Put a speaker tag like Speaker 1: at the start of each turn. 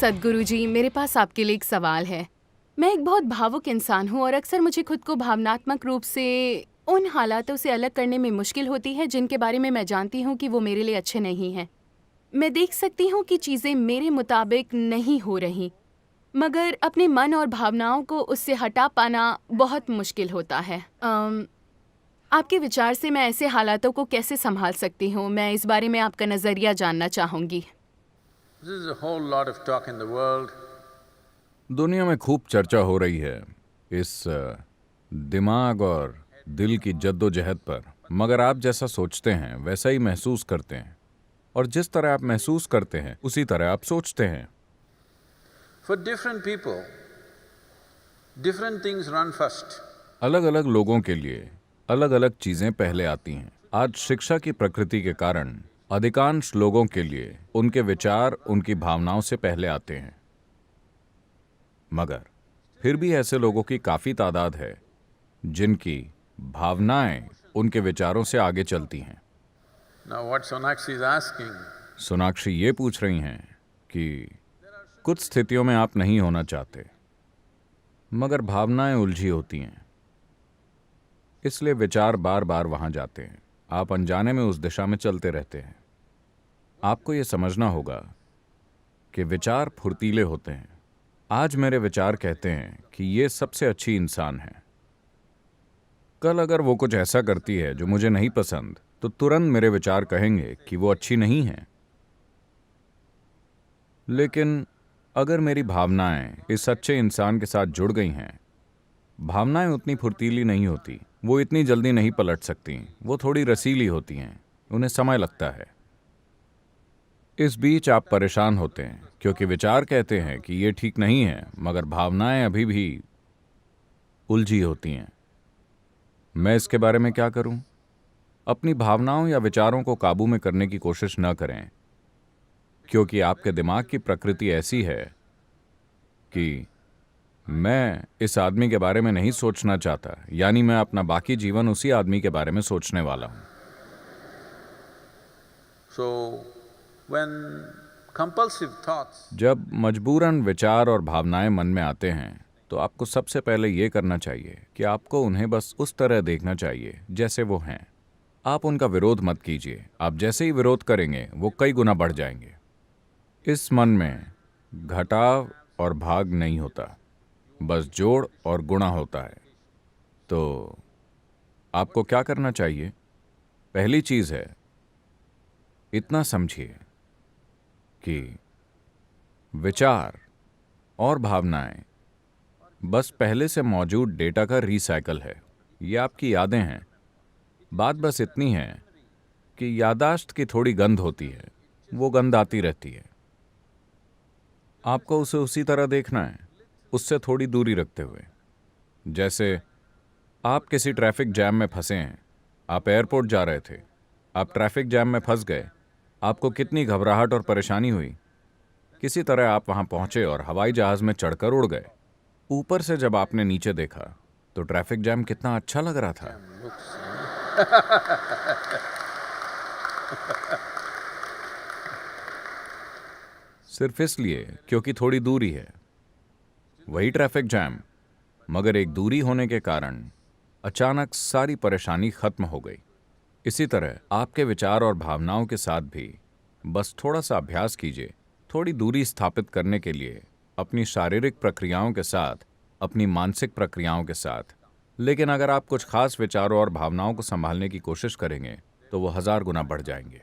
Speaker 1: सद्गुरु जी, मेरे पास आपके लिए एक सवाल है। मैं एक बहुत भावुक इंसान हूँ और अक्सर मुझे खुद को भावनात्मक रूप से उन हालातों से अलग करने में मुश्किल होती है जिनके बारे में मैं जानती हूँ कि वो मेरे लिए अच्छे नहीं हैं। मैं देख सकती हूँ कि चीज़ें मेरे मुताबिक नहीं हो रही, मगर अपने मन और भावनाओं को उससे हटा पाना बहुत मुश्किल होता है। आपके विचार से मैं ऐसे हालातों को कैसे संभाल सकती हूँ? मैं इस बारे में आपका नज़रिया जानना चाहूँगी।
Speaker 2: There's a whole lot of talk in the world.
Speaker 3: दुनिया में खूब चर्चा हो रही है इस दिमाग और दिल की जद्दोजहद पर, मगर आप जैसा सोचते हैं वैसा ही महसूस करते हैं, और जिस तरह आप महसूस करते हैं उसी तरह आप सोचते हैं।
Speaker 2: For different people, different things run first.
Speaker 3: अलग अलग लोगों के लिए अलग अलग चीजें पहले आती हैं। आज शिक्षा की प्रकृति के कारण अधिकांश लोगों के लिए उनके विचार उनकी भावनाओं से पहले आते हैं, मगर फिर भी ऐसे लोगों की काफी तादाद है जिनकी भावनाएं उनके विचारों से आगे चलती हैं।
Speaker 2: Now what Sonakshi is asking,
Speaker 3: Sonakshi ये पूछ रही हैं कि कुछ स्थितियों में आप नहीं होना चाहते, मगर भावनाएं उलझी होती हैं, इसलिए विचार बार बार वहां जाते हैं। आप अनजाने में उस दिशा में चलते रहते हैं। आपको ये समझना होगा कि विचार फुर्तीले होते हैं। आज मेरे विचार कहते हैं कि ये सबसे अच्छी इंसान है। कल अगर वो कुछ ऐसा करती है जो मुझे नहीं पसंद, तो तुरंत मेरे विचार कहेंगे कि वो अच्छी नहीं है। लेकिन अगर मेरी भावनाएं इस अच्छे इंसान के साथ जुड़ गई हैं, भावनाएं उतनी फुर्तीली नहीं होती, वो इतनी जल्दी नहीं पलट सकती, वो थोड़ी रसीली होती हैं, उन्हें समय लगता है। इस बीच आप परेशान होते हैं क्योंकि विचार कहते हैं कि ये ठीक नहीं है, मगर भावनाएं अभी भी उलझी होती हैं। मैं इसके बारे में क्या करूं? अपनी भावनाओं या विचारों को काबू में करने की कोशिश न करें, क्योंकि आपके दिमाग की प्रकृति ऐसी है कि मैं इस आदमी के बारे में नहीं सोचना चाहता, यानी मैं अपना बाकी जीवन उसी आदमी के बारे में सोचने वाला हूं।
Speaker 2: so when compulsive thoughts,
Speaker 3: जब मजबूरन विचार और भावनाएं मन में आते हैं, तो आपको सबसे पहले ये करना चाहिए कि आपको उन्हें बस उस तरह देखना चाहिए जैसे वो हैं। आप उनका विरोध मत कीजिए। आप जैसे ही विरोध करेंगे वो कई गुना बढ़ जाएंगे। इस मन में घटाव और भाग नहीं होता, बस जोड़ और गुणा होता है। तो आपको क्या करना चाहिए? पहली चीज है, इतना समझिए कि विचार और भावनाएं बस पहले से मौजूद डेटा का रिसाइकल है। ये आपकी यादें हैं। बात बस इतनी है कि यादाश्त की थोड़ी गंध होती है, वो गंध आती रहती है। आपको उसे उसी तरह देखना है, उससे थोड़ी दूरी रखते हुए। जैसे आप किसी ट्रैफिक जैम में फंसे हैं, आप एयरपोर्ट जा रहे थे, आप ट्रैफिक जैम में फंस गए, आपको कितनी घबराहट और परेशानी हुई। किसी तरह आप वहां पहुंचे और हवाई जहाज में चढ़कर उड़ गए। ऊपर से जब आपने नीचे देखा तो ट्रैफिक जैम कितना अच्छा लग रहा था। सिर्फ इसलिए क्योंकि थोड़ी दूरी है। वही ट्रैफिक जैम, मगर एक दूरी होने के कारण अचानक सारी परेशानी खत्म हो गई। इसी तरह आपके विचार और भावनाओं के साथ भी बस थोड़ा सा अभ्यास कीजिए, थोड़ी दूरी स्थापित करने के लिए, अपनी शारीरिक प्रक्रियाओं के साथ, अपनी मानसिक प्रक्रियाओं के साथ। लेकिन अगर आप कुछ खास विचारों और भावनाओं को संभालने की कोशिश करेंगे तो वो 1000 गुना बढ़ जाएंगे।